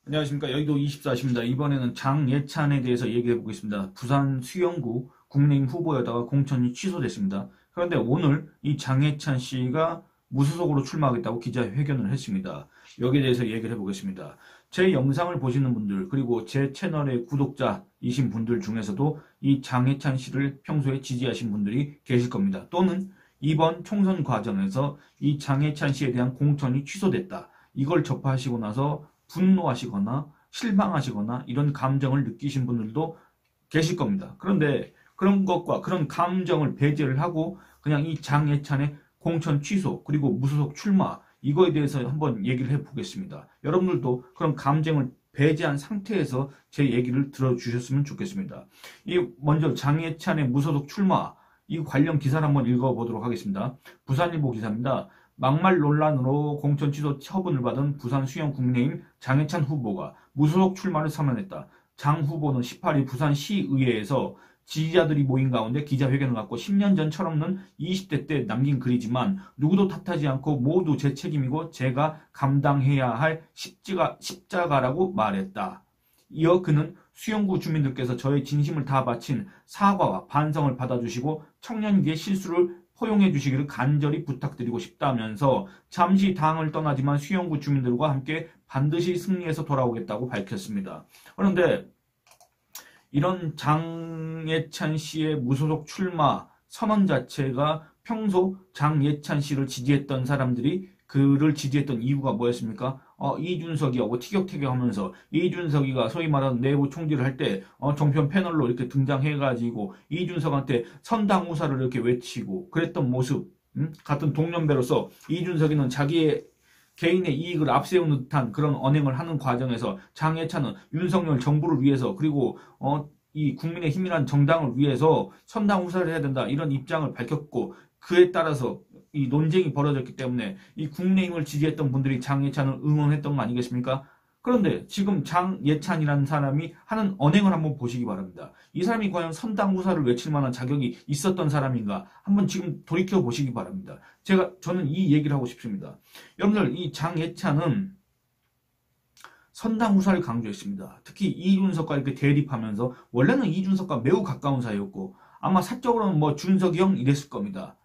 안녕하십니까. 여의도 24시입니다. 이번에는 장예찬에 대해서 얘기해 보겠습니다. 부산 수영구 국민의힘 후보였다가 공천이 취소됐습니다. 그런데 오늘 이 장예찬 씨가 무소속으로 출마하겠다고 기자회견을 했습니다. 여기에 대해서 얘기를 해보겠습니다. 제 영상을 보시는 분들 그리고 제 채널의 구독자이신 분들 중에서도 이 장예찬 씨를 평소에 지지하신 분들이 계실 겁니다. 또는 이번 총선 과정에서 이 장예찬 씨에 대한 공천이 취소됐다. 이걸 접하시고 나서 분노하시거나 실망하시거나 이런 감정을 느끼신 분들도 계실 겁니다. 그런데 그런 것과 그런 감정을 배제를 하고 그냥 이 장예찬의 공천 취소 그리고 무소속 출마 이거에 대해서 한번 얘기를 해보겠습니다. 여러분들도 그런 감정을 배제한 상태에서 제 얘기를 들어주셨으면 좋겠습니다. 먼저 장예찬의 무소속 출마 이 관련 기사를 한번 읽어보도록 하겠습니다. 부산일보 기사입니다. 막말 논란으로 공천 취소 처분을 받은 부산 수영 국민의힘 장예찬 후보가 무소속 출마를 선언했다. 장 후보는 18일 부산시의회에서 지지자들이 모인 가운데 기자회견을 갖고 10년 전 철없는 20대 때 남긴 글이지만 누구도 탓하지 않고 모두 제 책임이고 제가 감당해야 할 십자가라고 말했다. 이어 그는 수영구 주민들께서 저의 진심을 다 바친 사과와 반성을 받아주시고 청년기의 실수를 포용해 주시기를 간절히 부탁드리고 싶다면서 잠시 당을 떠나지만 수영구 주민들과 함께 반드시 승리해서 돌아오겠다고 밝혔습니다. 그런데 이런 장예찬 씨의 무소속 출마 선언 자체가 평소 장예찬 씨를 지지했던 사람들이 그를 지지했던 이유가 뭐였습니까? 이준석이하고 티격태격하면서 이준석이가 소위 말하는 내부 총질을 할 때 종편 패널로 이렇게 등장해가지고 이준석한테 선당우사를 이렇게 외치고 그랬던 모습, 같은 동년배로서 이준석이는 자기의 개인의 이익을 앞세우는 듯한 그런 언행을 하는 과정에서 장예찬은 윤석열 정부를 위해서 그리고 이 국민의힘이라는 정당을 위해서 선당우사를 해야 된다 이런 입장을 밝혔고 그에 따라서 이 논쟁이 벌어졌기 때문에 이 국민의힘을 지지했던 분들이 장예찬을 응원했던 거 아니겠습니까? 그런데 지금 장예찬이라는 사람이 하는 언행을 한번 보시기 바랍니다. 이 사람이 과연 선당우사를 외칠 만한 자격이 있었던 사람인가? 한번 지금 돌이켜 보시기 바랍니다. 저는 이 얘기를 하고 싶습니다. 여러분들 이 장예찬은 선당우사를 강조했습니다. 특히 이준석과 이렇게 대립하면서 원래는 이준석과 매우 가까운 사이였고 아마 사적으로는 뭐 준석이 형 이랬을 겁니다.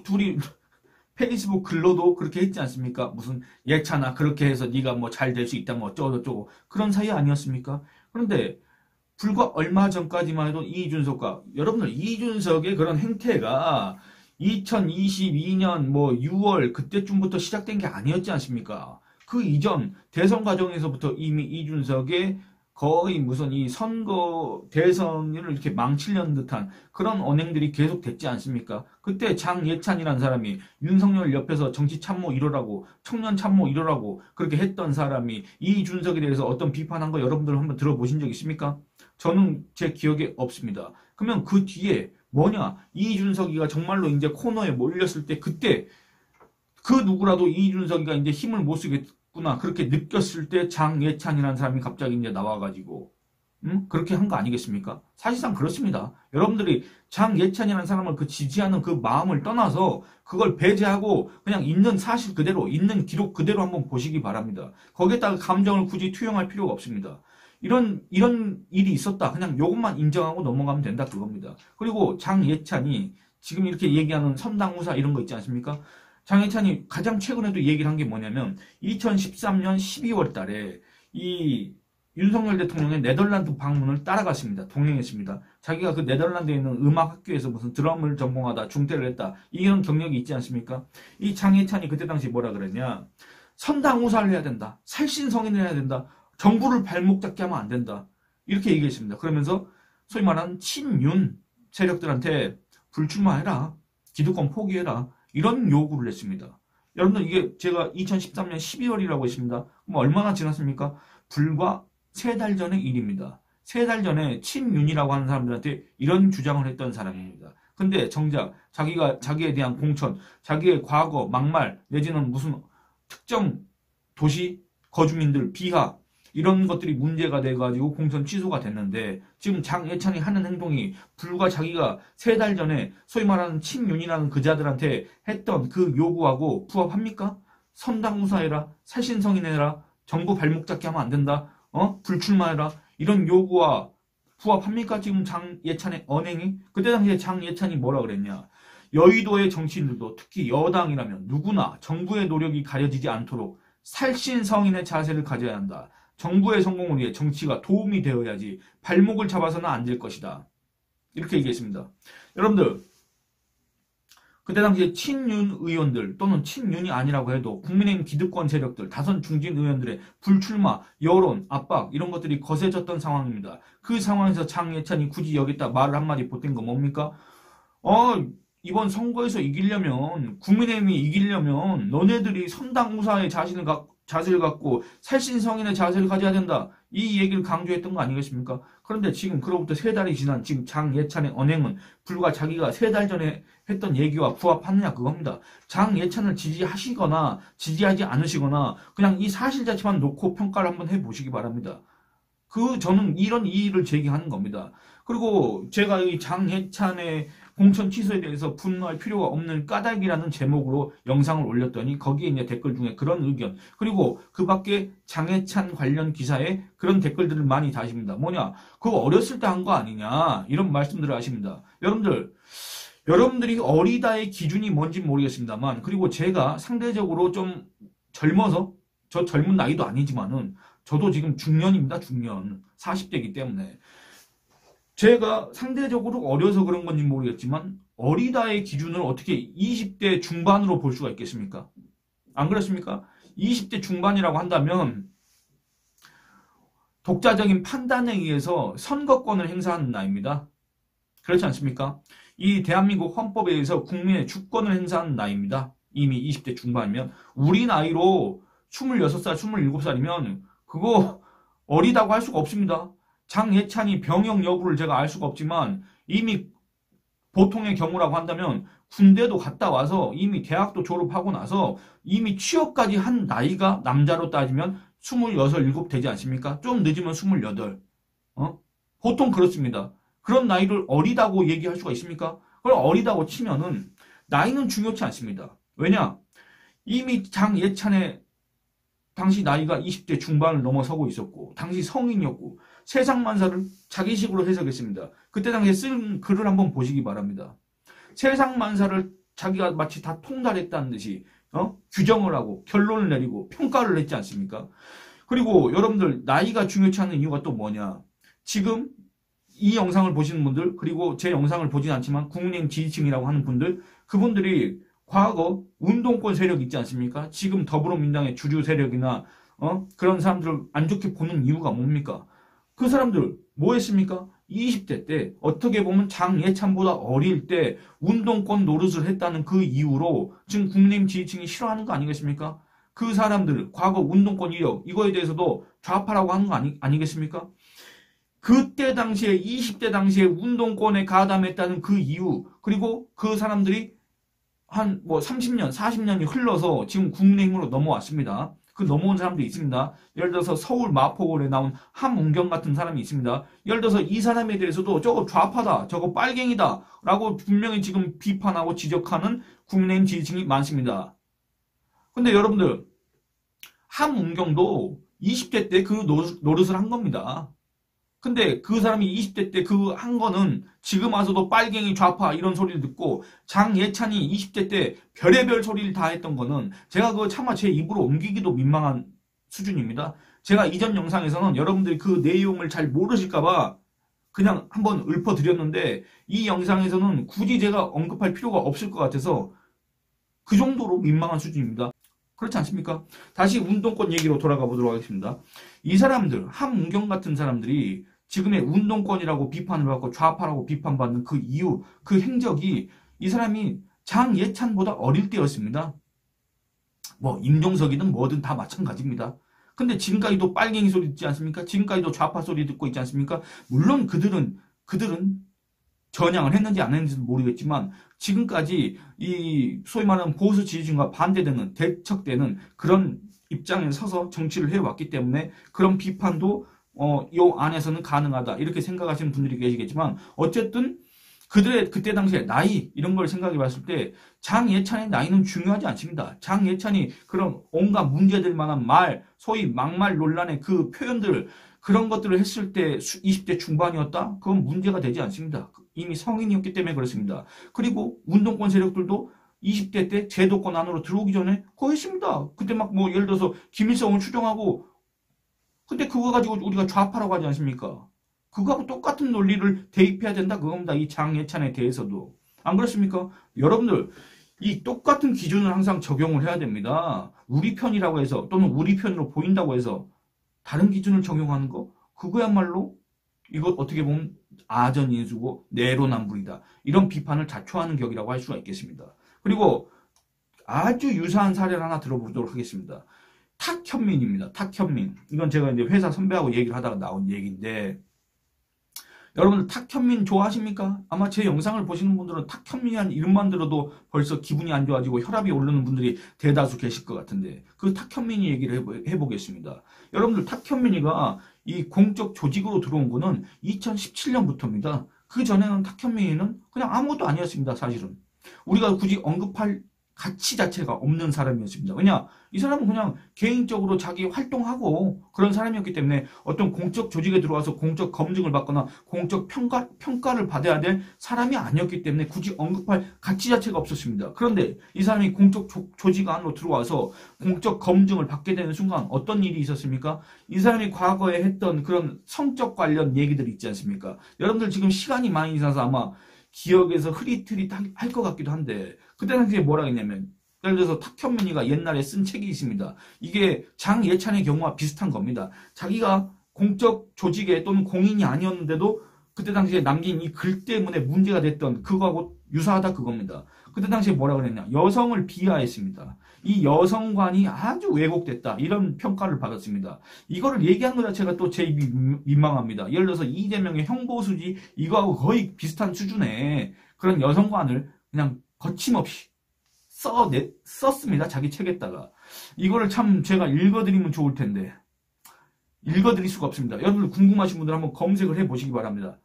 둘이 페이스북 글로도 그렇게 했지 않습니까? 무슨 예찬아 그렇게 해서 네가 뭐 잘 될 수 있다 뭐 어쩌고저쩌고 그런 사이 아니었습니까? 그런데 불과 얼마 전까지만 해도 이준석과 여러분들 이준석의 그런 행태가 2022년 뭐 6월 그때쯤부터 시작된 게 아니었지 않습니까? 그 이전 대선 과정에서부터 이미 이준석의 거의 무슨 이 선거 대선을 이렇게 망치려는 듯한 그런 언행들이 계속 됐지 않습니까? 그때 장예찬이라는 사람이 윤석열 옆에서 정치 참모 1호라고 청년 참모 1호라고 그렇게 했던 사람이 이준석에 대해서 어떤 비판한 거 여러분들 한번 들어보신 적 있습니까? 저는 제 기억에 없습니다. 그러면 그 뒤에 뭐냐? 이준석이가 정말로 이제 코너에 몰렸을 때 그때 그 누구라도 이준석이가 이제 힘을 못 쓰겠구나 그렇게 느꼈을 때 장예찬이라는 사람이 갑자기 이제 나와가지고 그렇게 한 거 아니겠습니까? 사실상 그렇습니다. 여러분들이 장예찬이라는 사람을 그 지지하는 그 마음을 떠나서 그걸 배제하고 그냥 있는 사실 그대로 있는 기록 그대로 한번 보시기 바랍니다. 거기에다가 감정을 굳이 투영할 필요가 없습니다. 이런 일이 있었다. 그냥 이것만 인정하고 넘어가면 된다 그겁니다. 그리고 장예찬이 지금 이렇게 얘기하는 선당우사 이런 거 있지 않습니까? 장예찬이 가장 최근에도 얘기를 한 게 뭐냐면 2013년 12월 달에 이 윤석열 대통령의 네덜란드 방문을 따라갔습니다. 동행했습니다. 자기가 그 네덜란드에 있는 음악학교에서 무슨 드럼을 전공하다 중퇴를 했다. 이런 경력이 있지 않습니까? 이 장예찬이 그때 당시 뭐라 그랬냐. 선당우사를 해야 된다. 살신성인을 해야 된다. 정부를 발목 잡게 하면 안 된다. 이렇게 얘기했습니다. 그러면서 소위 말하는 친윤 세력들한테 불출마해라. 기득권 포기해라. 이런 요구를 했습니다. 여러분들 이게 제가 2013년 12월이라고 했습니다. 그럼 얼마나 지났습니까? 불과 3달 전의 일입니다. 3달 전에 친윤이라고 하는 사람들한테 이런 주장을 했던 사람입니다. 근데 정작 자기에 대한 공천, 자기의 과거, 막말, 내지는 무슨 특정 도시 거주민들 비하 이런 것들이 문제가 돼가지고 공천 취소가 됐는데 지금 장예찬이 하는 행동이 불과 자기가 3달 전에 소위 말하는 친윤이라는 그자들한테 했던 그 요구하고 부합합니까? 선당우사해라, 살신성인해라, 정부 발목 잡기 하면 안 된다. 불출마해라. 이런 요구와 부합합니까? 지금 장예찬의 언행이? 그때 당시에 장예찬이 뭐라 그랬냐? 여의도의 정치인들도 특히 여당이라면 누구나 정부의 노력이 가려지지 않도록 살신성인의 자세를 가져야 한다. 정부의 성공을 위해 정치가 도움이 되어야지 발목을 잡아서는 안 될 것이다. 이렇게 얘기했습니다. 여러분들, 그때 당시에 친윤 의원들 또는 친윤이 아니라고 해도 국민의힘 기득권 세력들, 다선 중진 의원들의 불출마, 여론, 압박 이런 것들이 거세졌던 상황입니다. 그 상황에서 장예찬이 굳이 여기다 말을 한마디 보탠 거 뭡니까? 이번 선거에서 이기려면, 국민의힘이 이기려면 너네들이 선당우사의 자세를 갖고 살신성인의 자세를 가져야 된다. 이 얘기를 강조했던 거 아니겠습니까? 그런데 지금 그로부터 3달이 지난 지금 장예찬의 언행은 불과 자기가 3달 전에 했던 얘기와 부합하느냐 그겁니다. 장예찬을 지지하시거나 지지하지 않으시거나 그냥 이 사실 자체만 놓고 평가를 한번 해보시기 바랍니다. 저는 이런 이의를 제기하는 겁니다. 그리고 제가 이 장예찬의 공천 취소에 대해서 분노할 필요가 없는 까닭이라는 제목으로 영상을 올렸더니 거기에 이제 댓글 중에 그런 의견, 그리고 그 밖에 장예찬 관련 기사에 그런 댓글들을 많이 다십니다. 뭐냐? 그거 어렸을 때 한 거 아니냐? 이런 말씀들을 하십니다. 여러분들이 어리다의 기준이 뭔지 모르겠습니다만, 그리고 제가 상대적으로 좀 젊어서, 저 젊은 나이도 아니지만은 저도 지금 중년입니다. 중년. 40대이기 때문에. 제가 상대적으로 어려서 그런 건지 모르겠지만 어리다의 기준을 어떻게 20대 중반으로 볼 수가 있겠습니까? 안 그렇습니까? 20대 중반이라고 한다면 독자적인 판단에 의해서 선거권을 행사하는 나이입니다. 그렇지 않습니까? 이 대한민국 헌법에 의해서 국민의 주권을 행사하는 나이입니다. 이미 20대 중반이면. 우리 나이로 26살, 27살이면 그거 어리다고 할 수가 없습니다. 장예찬이 병역 여부를 제가 알 수가 없지만 이미 보통의 경우라고 한다면 군대도 갔다 와서 이미 대학도 졸업하고 나서 이미 취업까지 한 나이가 남자로 따지면 26, 7 되지 않습니까? 좀 늦으면 28. 보통 그렇습니다. 그런 나이를 어리다고 얘기할 수가 있습니까? 그럼 어리다고 치면은 나이는 중요치 않습니다. 왜냐? 이미 장예찬의 당시 나이가 20대 중반을 넘어서고 있었고 당시 성인이었고 세상만사를 자기식으로 해석했습니다. 그때 당시에 쓴 글을 한번 보시기 바랍니다. 세상만사를 자기가 마치 다 통달했다는 듯이 규정을 하고 결론을 내리고 평가를 했지 않습니까? 그리고 여러분들 나이가 중요치 않은 이유가 또 뭐냐? 지금 이 영상을 보시는 분들, 그리고 제 영상을 보진 않지만 국민의힘 지지층이라고 하는 분들, 그분들이 과거 운동권 세력 있지 않습니까? 지금 더불어민주당의 주류 세력이나 그런 사람들을 안 좋게 보는 이유가 뭡니까? 그 사람들 뭐 했습니까? 20대 때 어떻게 보면 장예찬보다 어릴 때 운동권 노릇을 했다는 그 이유로 지금 국민의힘 지지층이 싫어하는 거 아니겠습니까? 그 사람들 과거 운동권 이력 이거에 대해서도 좌파라고 하는 거 아니겠습니까? 그때 당시에 20대 당시에 운동권에 가담했다는 그 이유, 그리고 그 사람들이 한 30년, 40년이 흘러서 지금 국민의힘으로 넘어왔습니다. 그 넘어온 사람들이 있습니다. 예를 들어서 서울 마포구에 나온 함은경 같은 사람이 있습니다. 예를 들어서 이 사람에 대해서도 저거 좌파다, 저거 빨갱이다 라고 분명히 지금 비판하고 지적하는 국민의힘 지지층이 많습니다. 근데 여러분들 함은경도 20대 때 그 노릇을 한 겁니다. 근데 그 사람이 20대 때 그 한 거는 지금 와서도 빨갱이 좌파 이런 소리를 듣고 장예찬이 20대 때 별의별 소리를 다 했던 거는 제가 그거 차마 제 입으로 옮기기도 민망한 수준입니다. 제가 이전 영상에서는 여러분들이 그 내용을 잘 모르실까봐 그냥 한번 읊어드렸는데 이 영상에서는 굳이 제가 언급할 필요가 없을 것 같아서 그 정도로 민망한 수준입니다. 그렇지 않습니까? 다시 운동권 얘기로 돌아가 보도록 하겠습니다. 이 사람들, 함은경 같은 사람들이 지금의 운동권이라고 비판을 받고 좌파라고 비판받는 그 이유, 그 행적이 이 사람이 장예찬보다 어릴 때였습니다. 임종석이든 뭐든 다 마찬가지입니다. 근데 지금까지도 빨갱이 소리 듣지 않습니까? 지금까지도 좌파 소리 듣고 있지 않습니까? 물론 그들은 전향을 했는지 안 했는지는 모르겠지만 지금까지 이 소위 말하는 보수 지지층과 반대되는 대척되는 그런 입장에 서서 정치를 해왔기 때문에 그런 비판도 요 안에서는 가능하다 이렇게 생각하시는 분들이 계시겠지만 어쨌든 그들의 그때 당시에 나이 이런 걸 생각해 봤을 때 장예찬의 나이는 중요하지 않습니다. 장예찬이 그런 온갖 문제될 만한 말, 소위 막말 논란의 그 표현들 그런 것들을 했을 때 20대 중반이었다? 그건 문제가 되지 않습니다. 이미 성인이었기 때문에 그렇습니다. 그리고 운동권 세력들도 20대 때 제도권 안으로 들어오기 전에 그거 했습니다. 그때 막 뭐 예를 들어서 김일성을 추종하고 근데 그거 가지고 우리가 좌파라고 하지 않습니까? 그거하고 똑같은 논리를 대입해야 된다 그겁니다. 이 장예찬에 대해서도. 안 그렇습니까? 여러분들 이 똑같은 기준을 항상 적용을 해야 됩니다. 우리 편이라고 해서 또는 우리 편으로 보인다고 해서 다른 기준을 적용하는 거 그거야말로 이거 어떻게 보면 아전인수고 내로남불이다. 이런 비판을 자초하는 격이라고 할 수가 있겠습니다. 그리고 아주 유사한 사례를 하나 들어보도록 하겠습니다. 탁현민입니다. 탁현민. 이건 제가 이제 회사 선배하고 얘기를 하다가 나온 얘기인데 여러분들 탁현민 좋아하십니까? 아마 제 영상을 보시는 분들은 탁현민이라는 이름만 들어도 벌써 기분이 안 좋아지고 혈압이 오르는 분들이 대다수 계실 것 같은데 그 탁현민이 얘기를 해보겠습니다. 여러분들 탁현민이가 이 공적 조직으로 들어온 거는 2017년부터입니다. 그 전에는 탁현민이는 그냥 아무것도 아니었습니다. 사실은. 우리가 굳이 언급할 가치 자체가 없는 사람이었습니다. 왜냐? 이 사람은 그냥 개인적으로 자기 활동하고 그런 사람이었기 때문에 어떤 공적 조직에 들어와서 공적 검증을 받거나 공적 평가를 받아야 될 사람이 아니었기 때문에 굳이 언급할 가치 자체가 없었습니다. 그런데 이 사람이 공적 조직 안으로 들어와서 공적 검증을 받게 되는 순간 어떤 일이 있었습니까? 이 사람이 과거에 했던 그런 성적 관련 얘기들이 있지 않습니까? 여러분들 지금 시간이 많이 지나서 아마 기억에서 흐릿흐릿할 것 같기도 한데 그때 당시에 뭐라 했냐면 예를 들어서 탁현민이가 옛날에 쓴 책이 있습니다. 이게 장예찬의 경우와 비슷한 겁니다. 자기가 공적 조직에 또는 공인이 아니었는데도 그때 당시에 남긴 이 글 때문에 문제가 됐던 그거하고 유사하다 그겁니다. 그때 당시에 뭐라 그랬냐. 여성을 비하했습니다. 이 여성관이 아주 왜곡됐다. 이런 평가를 받았습니다. 이거를 얘기하는 것 자체가 또 제 입이 민망합니다. 예를 들어서 이재명의 형보수지 이거하고 거의 비슷한 수준의 그런 여성관을 그냥 거침없이 썼습니다. 자기 책에다가. 이거를 참 제가 읽어드리면 좋을 텐데 읽어드릴 수가 없습니다. 여러분들 궁금하신 분들 한번 검색을 해보시기 바랍니다.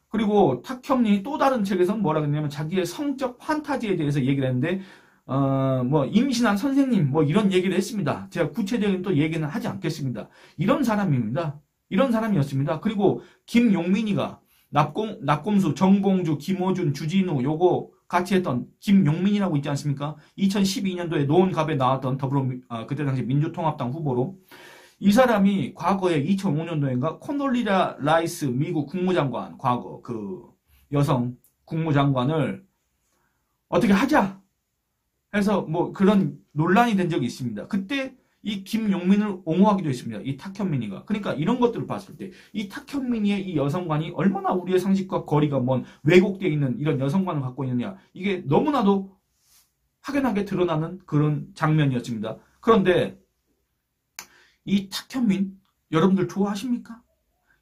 그리고 탁현민이 또 다른 책에서는 뭐라 그랬냐면 자기의 성적 판타지에 대해서 얘기를 했는데 뭐 임신한 선생님 뭐 이런 얘기를 했습니다. 제가 구체적인 또 얘기는 하지 않겠습니다. 이런 사람입니다. 이런 사람이었습니다. 그리고 김용민이가 낙곰수, 정봉주, 김호준, 주진우 요거 같이 했던 김용민이라고 있지 않습니까? 2012년도에 노원갑에 나왔던 그때 당시 민주통합당 후보로 이 사람이 과거에 2005년도인가 코놀리라 라이스 미국 국무장관 과거 그 여성 국무장관을 어떻게 하자 해서 뭐 그런 논란이 된 적이 있습니다. 그때 이 김용민을 옹호하기도 했습니다. 이 탁현민이가. 그러니까 이런 것들을 봤을 때 이 탁현민이의 이 여성관이 얼마나 우리의 상식과 거리가 먼 왜곡되어 있는 이런 여성관을 갖고 있느냐. 이게 너무나도 확연하게 드러나는 그런 장면이었습니다. 그런데 이 탁현민 여러분들 좋아하십니까?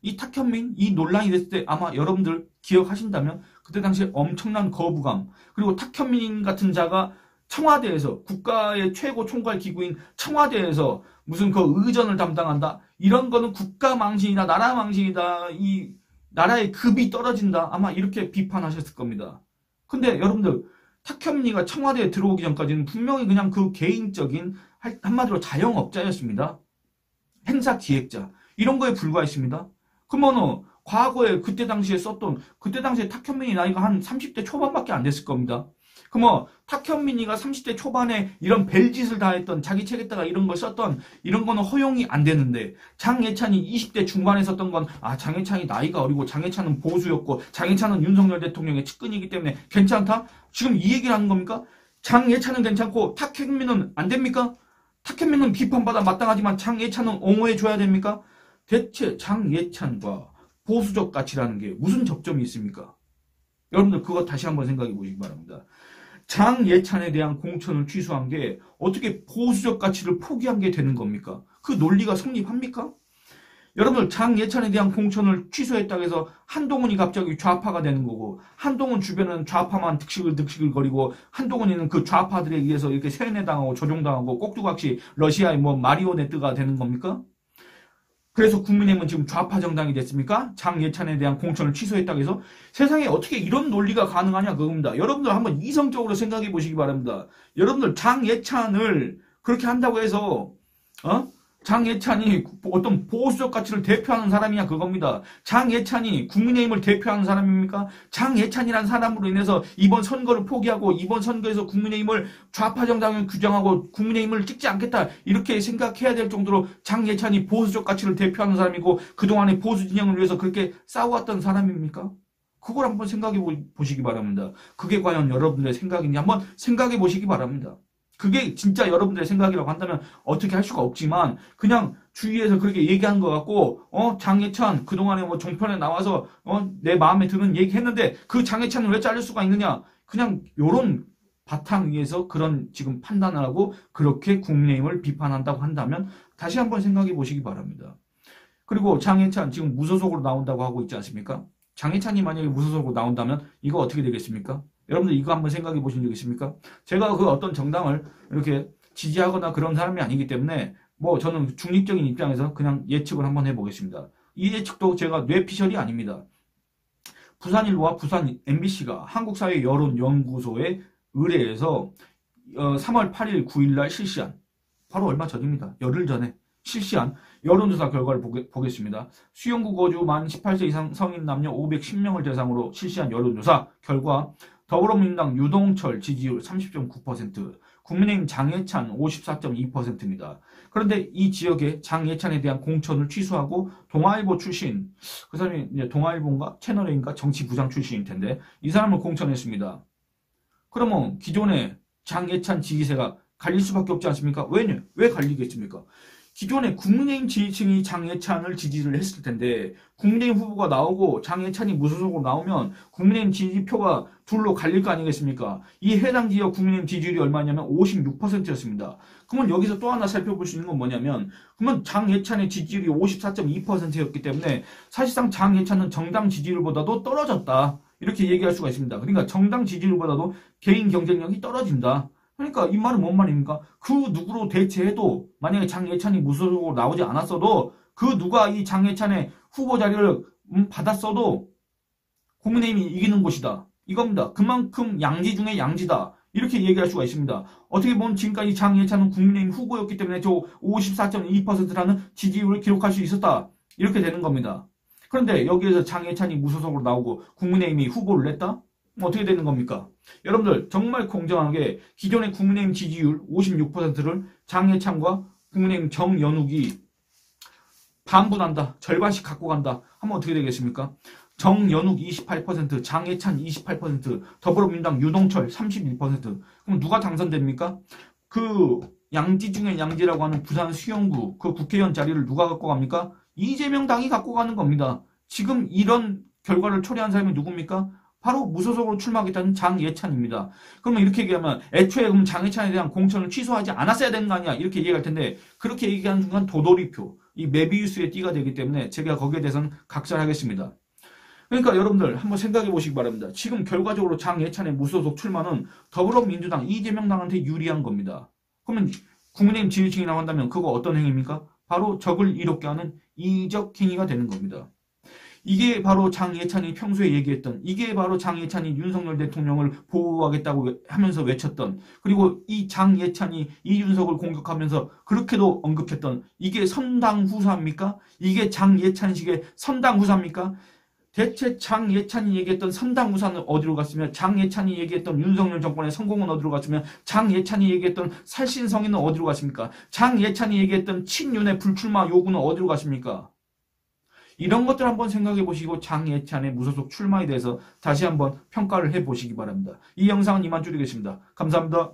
이 탁현민 이 논란이 됐을 때 아마 여러분들 기억하신다면 그때 당시에 엄청난 거부감 그리고 탁현민 같은 자가 청와대에서 국가의 최고 총괄 기구인 청와대에서 무슨 그 의전을 담당한다 이런 거는 국가 망신이다 나라 망신이다 이 나라의 급이 떨어진다 아마 이렇게 비판하셨을 겁니다. 근데 여러분들 탁현민이가 청와대에 들어오기 전까지는 분명히 그냥 그 개인적인 한마디로 자영업자였습니다. 행사 기획자 이런 거에 불과했습니다. 그러면 과거에 그때 당시에 탁현민이 나이가 한 30대 초반밖에 안 됐을 겁니다. 그러면 탁현민이가 30대 초반에 이런 벨짓을 다 했던 자기 책에다가 이런 걸 썼던 이런 거는 허용이 안 되는데 장예찬이 20대 중반에 썼던 건 장예찬이 나이가 어리고 장예찬은 보수였고 장예찬은 윤석열 대통령의 측근이기 때문에 괜찮다? 지금 이 얘기를 하는 겁니까? 장예찬은 괜찮고 탁현민은 안 됩니까? 탁현민은 비판받아 마땅하지만 장예찬은 옹호해줘야 됩니까? 대체 장예찬과 보수적 가치라는 게 무슨 접점이 있습니까? 여러분들 그거 다시 한번 생각해 보시기 바랍니다. 장예찬에 대한 공천을 취소한 게 어떻게 보수적 가치를 포기한 게 되는 겁니까? 그 논리가 성립합니까? 여러분들 장예찬에 대한 공천을 취소했다고 해서 한동훈이 갑자기 좌파가 되는 거고 한동훈 주변은 좌파만 득식을 거리고 한동훈이는 그 좌파들에 의해서 이렇게 세뇌당하고 조종당하고 꼭두각시 러시아의 뭐 마리오네트가 되는 겁니까? 그래서 국민의힘은 지금 좌파 정당이 됐습니까? 장예찬에 대한 공천을 취소했다고 해서 세상에 어떻게 이런 논리가 가능하냐 그겁니다. 여러분들 한번 이성적으로 생각해 보시기 바랍니다. 여러분들 장예찬을 그렇게 한다고 해서 장예찬이 어떤 보수적 가치를 대표하는 사람이냐 그겁니다. 장예찬이 국민의힘을 대표하는 사람입니까? 장예찬이라는 사람으로 인해서 이번 선거를 포기하고 이번 선거에서 국민의힘을 좌파 정당을 규정하고 국민의힘을 찍지 않겠다 이렇게 생각해야 될 정도로 장예찬이 보수적 가치를 대표하는 사람이고 그동안의 보수 진영을 위해서 그렇게 싸워왔던 사람입니까? 그걸 한번 생각해 보시기 바랍니다. 그게 과연 여러분들의 생각인지 한번 생각해 보시기 바랍니다. 그게 진짜 여러분들의 생각이라고 한다면 어떻게 할 수가 없지만 그냥 주위에서 그렇게 얘기하는 것 같고 장예찬 그동안에 뭐 종편에 나와서 내 마음에 드는 얘기 했는데 그 장예찬을 왜 자를 수가 있느냐 그냥 요런 바탕 위에서 그런 지금 판단을 하고 그렇게 국민의힘을 비판한다고 한다면 다시 한번 생각해 보시기 바랍니다. 그리고 장예찬 지금 무소속으로 나온다고 하고 있지 않습니까? 장예찬이 만약에 무소속으로 나온다면 이거 어떻게 되겠습니까? 여러분들 이거 한번 생각해 보신 적 있습니까? 제가 그 어떤 정당을 이렇게 지지하거나 그런 사람이 아니기 때문에 뭐 저는 중립적인 입장에서 그냥 예측을 한번 해보겠습니다. 이 예측도 제가 뇌피셜이 아닙니다. 부산일보와 부산 MBC가 한국사회여론연구소에 의뢰해서 3월 8일 9일날 실시한 바로 얼마 전입니다. 열흘 전에 실시한 여론조사 결과를 보겠습니다. 수용구 거주 만 18세 이상 성인 남녀 510명을 대상으로 실시한 여론조사 결과 더불어민주당 유동철 지지율 30.9%, 국민의힘 장예찬 54.2%입니다. 그런데 이 지역에 장예찬에 대한 공천을 취소하고 동아일보 출신, 그 사람이 이제 동아일보인가 채널A인가 정치부장 출신일 텐데 이 사람을 공천했습니다. 그러면 기존의 장예찬 지지세가 갈릴 수밖에 없지 않습니까? 왜 갈리겠습니까? 기존에 국민의힘 지지층이 장예찬을 지지를 했을 텐데 국민의힘 후보가 나오고 장예찬이 무소속으로 나오면 국민의힘 지지표가 둘로 갈릴 거 아니겠습니까? 이 해당 지역 국민의힘 지지율이 얼마냐면 56%였습니다. 그러면 여기서 또 하나 살펴볼 수 있는 건 뭐냐면 그러면 장예찬의 지지율이 54.2%였기 때문에 사실상 장예찬은 정당 지지율보다도 떨어졌다. 이렇게 얘기할 수가 있습니다. 그러니까 정당 지지율보다도 개인 경쟁력이 떨어진다. 그러니까 이 말은 뭔 말입니까? 그 누구로 대체해도 만약에 장예찬이 무소속으로 나오지 않았어도 그 누가 이 장예찬의 후보 자리를 받았어도 국민의힘이 이기는 곳이다. 이겁니다. 그만큼 양지 중에 양지다. 이렇게 얘기할 수가 있습니다. 어떻게 보면 지금까지 장예찬은 국민의힘 후보였기 때문에 저 54.2%라는 지지율을 기록할 수 있었다. 이렇게 되는 겁니다. 그런데 여기에서 장예찬이 무소속으로 나오고 국민의힘이 후보를 냈다? 어떻게 되는 겁니까? 여러분들 정말 공정하게 기존의 국민의힘 지지율 56%를 장예찬과 국민의힘 정연욱이 반분한다. 절반씩 갖고 간다. 하면 어떻게 되겠습니까? 정연욱 28%, 장예찬 28%, 더불어민주당 유동철 31%. 그럼 누가 당선됩니까? 그 양지 중에 양지라고 하는 부산 수영구 그 국회의원 자리를 누가 갖고 갑니까? 이재명 당이 갖고 가는 겁니다. 지금 이런 결과를 초래한 사람이 누굽니까? 바로 무소속으로 출마하겠다는 장예찬입니다. 그러면 이렇게 얘기하면 애초에 그럼 장예찬에 대한 공천을 취소하지 않았어야 되는 거 아니야? 이렇게 얘기할 텐데 그렇게 얘기하는 순간 도돌이표, 이 메비우스의 띠가 되기 때문에 제가 거기에 대해서는 각설하겠습니다. 그러니까 여러분들 한번 생각해 보시기 바랍니다. 지금 결과적으로 장예찬의 무소속 출마는 더불어민주당 이재명 당한테 유리한 겁니다. 그러면 국민의힘 지지층이 나온다면 그거 어떤 행위입니까? 바로 적을 이롭게 하는 이적 행위가 되는 겁니다. 이게 바로 장예찬이 평소에 얘기했던 이게 바로 장예찬이 윤석열 대통령을 보호하겠다고 하면서 외쳤던 그리고 이 장예찬이 이준석을 공격하면서 그렇게도 언급했던 이게 선당후사입니까? 이게 장예찬식의 선당후사입니까? 대체 장예찬이 얘기했던 선당후사는 어디로 갔으며 장예찬이 얘기했던 윤석열 정권의 성공은 어디로 갔으며 장예찬이 얘기했던 살신성의는 어디로 갔습니까? 장예찬이 얘기했던 친윤의 불출마 요구는 어디로 갔습니까? 이런 것들 한번 생각해 보시고 장예찬의 무소속 출마에 대해서 다시 한번 평가를 해 보시기 바랍니다. 이 영상은 이만 줄이겠습니다. 감사합니다.